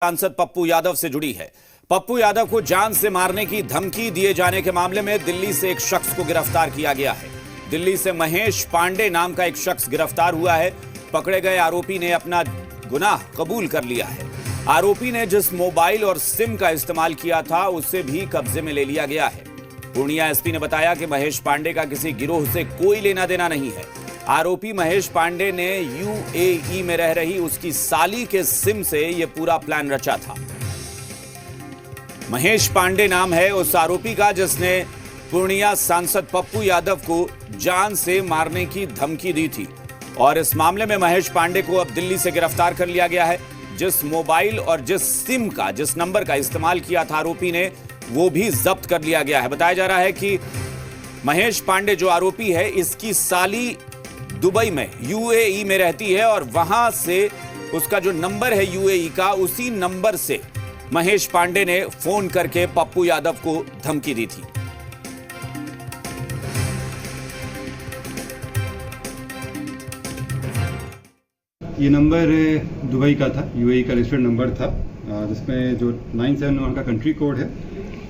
सांसद पप्पू यादव से जुड़ी है। पप्पू यादव को जान से मारने की धमकी दिए जाने के मामले में दिल्ली से एक शख्स को गिरफ्तार किया गया है। दिल्ली से महेश पांडे नाम का एक शख्स गिरफ्तार हुआ है। पकड़े गए आरोपी ने अपना गुनाह कबूल कर लिया है। आरोपी ने जिस मोबाइल और सिम का इस्तेमाल किया था उसे भी कब्जे में ले लिया गया है। पूर्णिया एसपी ने बताया कि महेश पांडे का किसी गिरोह से कोई लेना देना नहीं है। आरोपी महेश पांडे ने यूएई में रह रही उसकी साली के सिम से यह पूरा प्लान रचा था। महेश पांडे नाम है उस आरोपी का जिसने पूर्णिया सांसद पप्पू यादव को जान से मारने की धमकी दी थी और इस मामले में महेश पांडे को अब दिल्ली से गिरफ्तार कर लिया गया है। जिस मोबाइल और जिस नंबर का इस्तेमाल किया था आरोपी ने वो भी जब्त कर लिया गया है। बताया जा रहा है कि महेश पांडे जो आरोपी है इसकी साली दुबई में यूएई में रहती है और वहां से उसका जो नंबर है यूएई का उसी नंबर से महेश पांडे ने फोन करके पप्पू यादव को धमकी दी थी। ये नंबर दुबई का था, यूएई का रजिस्टर्ड नंबर था जिसमें जो 971 का कंट्री कोड है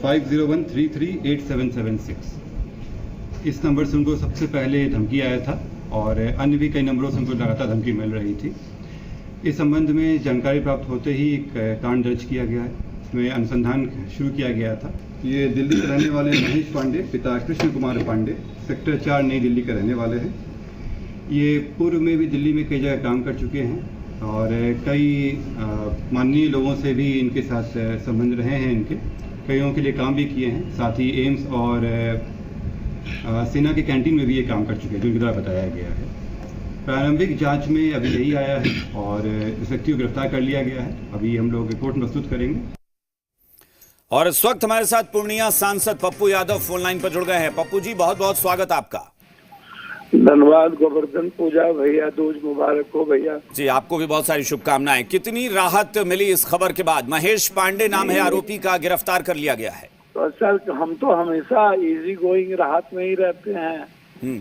5013387776। इस नंबर से उनको सबसे पहले धमकी आया था और अन्य भी कई नंबरों से उनको लगातार धमकी मिल रही थी। इस संबंध में जानकारी प्राप्त होते ही एक कांड दर्ज किया गया है। इसमें अनुसंधान शुरू किया गया था। ये दिल्ली के रहने वाले महेश पांडे, पिता कृष्ण कुमार पांडे, सेक्टर 4 नई दिल्ली के रहने वाले हैं। ये पूर्व में भी दिल्ली में कई जगह काम कर चुके हैं और कई माननीय लोगों से भी इनके साथ संबंध रहे हैं। इनके कईयों के लिए काम भी किए हैं। साथ ही एम्स और सेना के कैंटीन में भी ये काम कर चुके हैं, जो इनके द्वारा बताया गया है। प्रारंभिक जांच में अभी यही आया है और इस व्यक्ति को गिरफ्तार कर लिया गया है। अभी हम लोग रिपोर्ट प्रस्तुत करेंगे। और इस वक्त हमारे साथ पूर्णिया सांसद पप्पू यादव फोन लाइन पर जुड़ गए हैं। पप्पू जी, बहुत बहुत स्वागत आपका। धन्यवाद। गोवर्धन पूजा भैया, दूज मुबारक हो भैया जी। आपको भी बहुत सारी शुभकामनाएं। कितनी राहत मिली इस खबर के बाद? महेश पांडे नाम है आरोपी का, गिरफ्तार कर लिया गया है। तो सर, हम तो हमेशा इजी गोइंग राहत में ही रहते हैं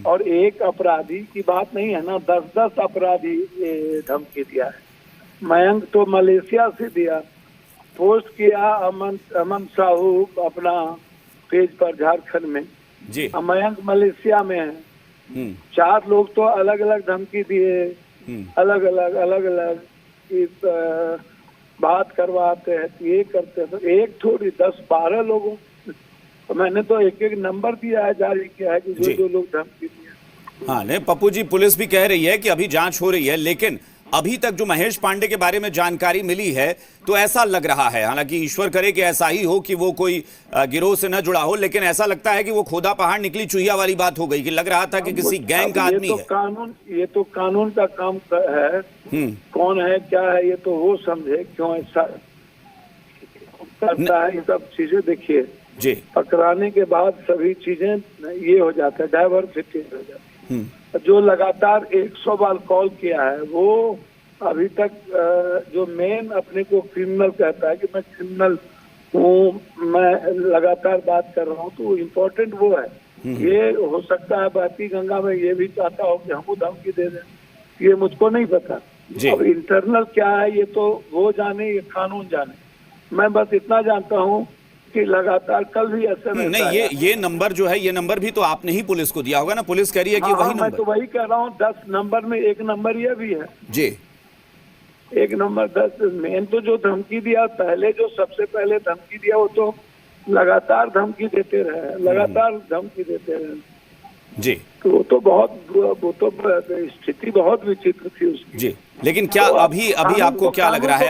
और एक अपराधी की बात नहीं है ना, 10-10 अपराधी धमकी दिया है। मयंक तो मलेशिया से दिया, पोस्ट किया अमन साहू अपना पेज पर झारखंड में जी। मयंक मलेशिया में है। 4 लोग तो अलग अलग धमकी दिए, अलग अलग बात करवाते हैं, ये करते हैं। तो एक थोड़ी 10-12 लोगों तो मैंने तो एक नंबर दिया है, जारी किया है कि जो लोग धमकी दिए। हाँ, नहीं पप्पू जी, पुलिस भी कह रही है कि अभी जांच हो रही है, लेकिन अभी तक जो महेश पांडे के बारे में जानकारी मिली है तो ऐसा लग रहा है, हालांकि ईश्वर करे कि ऐसा ही हो कि वो कोई गिरोह से न जुड़ा हो, लेकिन ऐसा लगता है कि वो खोदा पहाड़ निकली चुहिया वाली बात हो गई कि लग रहा था कि किसी गैंग का आदमी है। ये तो कानून का काम है। कौन है क्या है ये तो वो समझे, क्यों ऐसा करता है। ये सब चीजें देखिए जी, पकड़ाने के बाद सभी चीजें ये हो जाता है, डाइवर्सिटी हो जाती है। जो लगातार 100 बार कॉल किया है वो अभी तक जो मेन अपने को क्रिमिनल कहता है कि मैं क्रिमिनल हूँ, मैं लगातार बात कर रहा हूँ, तो इम्पोर्टेंट वो है। ये हो सकता है बहती गंगा में ये भी चाहता हो कि हमको धमकी दे दें, ये मुझको नहीं पता। अब इंटरनल क्या है ये तो वो जाने, ये कानून जाने। मैं बस इतना जानता हूँ कि लगातार कल भी ऐसे नहीं, ये नंबर जो है, ये नंबर भी तो आपने ही पुलिस को दिया होगा ना? पुलिस कह रही है कि वही नंबर। मैं तो वही कह रहा हूँ, 10 नंबर में एक नंबर ये भी है जी। एक नंबर 10 मेन तो जो धमकी दिया पहले, जो सबसे पहले धमकी दिया वो तो लगातार धमकी देते रहे, लगातार धमकी देते रहे जी। तो वो तो स्थिति बहुत विचित्र थी उसकी जी। लेकिन क्या अभी आपको क्या लग रहा है,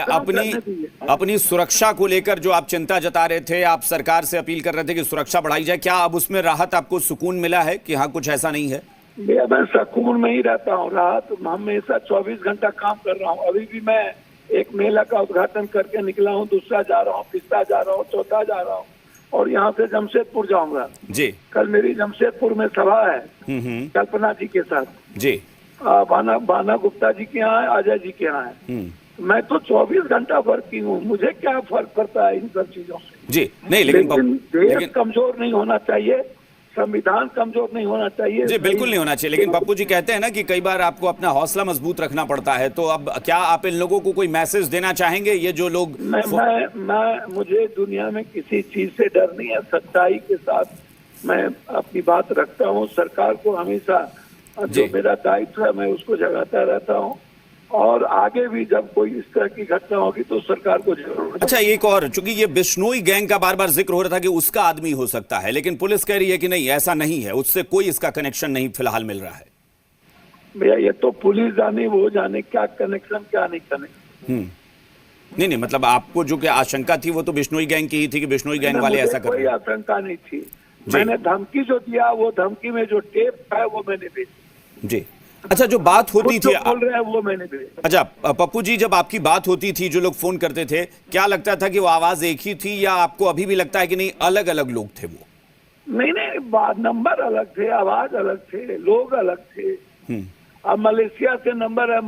अपनी सुरक्षा को लेकर जो आप चिंता जता रहे थे, आप सरकार से अपील कर रहे थे कि सुरक्षा बढ़ाई जाए, क्या अब उसमें राहत, आपको सुकून मिला है कि हाँ कुछ ऐसा नहीं है? मैं सुकून में ही रहता हूँ। रात हमेशा 24 घंटा काम कर रहा हूँ। अभी भी मैं एक मेला का उद्घाटन करके निकला हूँ, दूसरा जा रहा हूँ, तीसरा जा रहा हूँ, चौथा जा रहा हूँ और यहाँ से जमशेदपुर जाऊंगा जी। कल मेरी जमशेदपुर में सभा है कल्पना जी के साथ जी। बाना गुप्ता जी के यहाँ है, अजय जी के यहाँ है। मैं तो 24 घंटा वर्किंग हूँ, मुझे क्या फर्क पड़ता है इन सब चीजों से जी। नहीं, लेकिन देश कमजोर नहीं होना चाहिए। संविधान कमजोर नहीं होना चाहिए। जी बिल्कुल नहीं होना चाहिए, लेकिन पप्पू जी कहते हैं ना कि कई बार आपको अपना हौसला मजबूत रखना पड़ता है, तो अब क्या आप इन लोगों को कोई मैसेज देना चाहेंगे? ये जो लोग मुझे दुनिया में किसी चीज से डर नहीं है, सच्चाई के साथ मैं अपनी बात रखता हूँ। सरकार को हमेशा जो मेरा दायित्व है मैं उसको जगाता रहता हूँ, और आगे भी जब कोई इस तरह की घटना होगी तो सरकार को जरूर। अच्छा, एक और, चूंकि ये बिश्नोई गैंग का बार बार जिक्र हो रहा था कि उसका आदमी हो सकता है, लेकिन पुलिस कह रही है कि नहीं, ऐसा नहीं है, उससे कोई इसका कनेक्शन नहीं फिलहाल मिल रहा है। भैया ये तो पुलिस जाने, वो जाने क्या कनेक्शन क्या नहीं कनेक्शन। नहीं, मतलब आपको जो कि आशंका थी वो तो बिश्नोई गैंग की ही थी कि बिश्नोई गैंग वाले ऐसा कर रहे हैं। कोई आशंका नहीं थी, मैंने धमकी जो दिया वो धमकी में जो टेप है वो मैंने भेजी। जी अच्छा, जो बात होती थी बोल रहे हैं वो मैंने भेजा। अच्छा पप्पू जी, जब आपकी बात होती थी, जो लोग फोन करते थे, क्या लगता था कि वो आवाज एक ही थी, या आपको अभी भी लगता है कि नहीं अलग अलग लोग थे वो? नहीं, नंबर अलग थे, आवाज अलग थे, लोग अलग थे। अब मलेशिया से नंबर है,